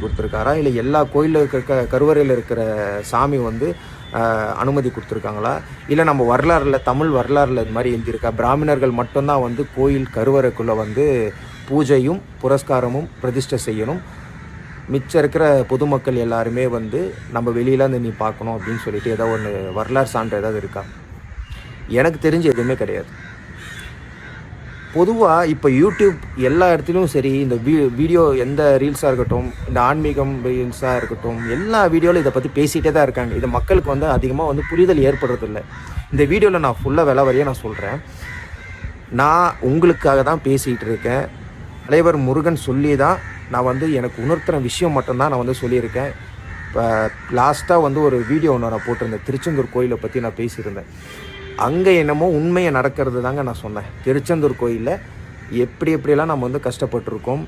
கொடுத்துருக்காரா, இல்லை எல்லா கோயிலில் இருக்க கருவறையில் இருக்கிற சாமி வந்து அனுமதி கொடுத்துருக்காங்களா, இல்லை நம்ம வரலாறில் தமிழ் வரலாறில் இது மாதிரி எழுதியிருக்கா பிராமணர்கள் மட்டும்தான் வந்து கோயில் கருவறைக்குள்ளே வந்து பூஜையும் புரஸ்காரமும் பிரதிஷ்டை செய்யணும், மிச்சம் இருக்கிற பொதுமக்கள் எல்லாருமே வந்து நம்ம வெளியில் வந்து நீ பார்க்கணும் அப்படின்னு சொல்லிட்டு ஏதோ ஒன்று வரலாறு சான்று ஏதாவது இருக்கா? எனக்கு தெரிஞ்சு எதுவுமே கிடையாது. பொதுவாக இப்போ யூடியூப் எல்லா இடத்துலையும் சரி, இந்த வீடியோ எந்த ரீல்ஸாக இருக்கட்டும், இந்த ஆன்மீகம் ரீல்ஸாக இருக்கட்டும், எல்லா வீடியோவில் இதை பற்றி பேசிகிட்டே தான் இருக்காங்க. இது மக்களுக்கு வந்து அதிகமாக வந்து புரிதல் ஏற்படுறதில்லை. இந்த வீடியோவில் நான் ஃபுல்லாக விலாவரியாக நான் சொல்கிறேன். நான் உங்களுக்காக தான் பேசிகிட்டு இருக்கேன். தலைவர் முருகன் சொல்லி தான் நான் வந்து எனக்கு உணர்த்துகிற விஷயம் மட்டும்தான் நான் வந்து சொல்லியிருக்கேன். இப்போ லாஸ்ட்டாக வந்து ஒரு வீடியோ ஒன்று நான் போட்டிருந்தேன், திருச்செந்தூர் கோயிலை பற்றி நான் பேசியிருந்தேன். அங்கே என்னமோ உண்மையை நடக்கிறது தாங்க நான் சொன்னேன். திருச்செந்தூர் கோயிலில் எப்படியெல்லாம் நம்ம வந்து கஷ்டப்பட்டிருக்கோம்,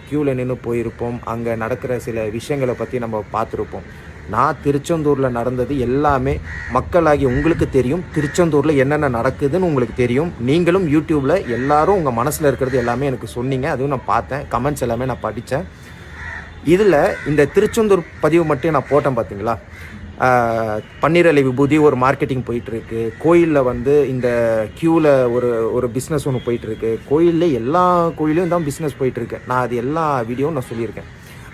க்யூவில் நின்று போயிருப்போம், அங்கே நடக்கிற சில விஷயங்களை பற்றி நம்ம பார்த்துருப்போம். நான் திருச்செந்தூரில் நடந்தது எல்லாமே மக்களாகி உங்களுக்கு தெரியும். திருச்செந்தூரில் என்னென்ன நடக்குதுன்னு உங்களுக்கு தெரியும். நீங்களும் யூடியூப்பில் எல்லோரும் உங்கள் மனசில் இருக்கிறது எல்லாமே எனக்கு சொன்னீங்க. அதுவும் நான் பார்த்தேன், கமெண்ட்ஸ் எல்லாமே நான் படித்தேன். இதில் இந்த திருச்செந்தூர் பதிவு மட்டும் நான் போட்டேன் பார்த்தீங்களா, பன்னீரலை விபூதி ஒரு மார்க்கெட்டிங் போயிட்டுருக்கு, கோயிலில் வந்து இந்த க்யூவில் ஒரு பிஸ்னஸ் ஒன்று போயிட்டுருக்கு, கோயிலில் எல்லா கோயிலையும் தான் பிஸ்னஸ் போயிட்டுருக்கு. நான் அது எல்லா வீடியோவும் நான் சொல்லியிருக்கேன்.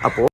அப்போது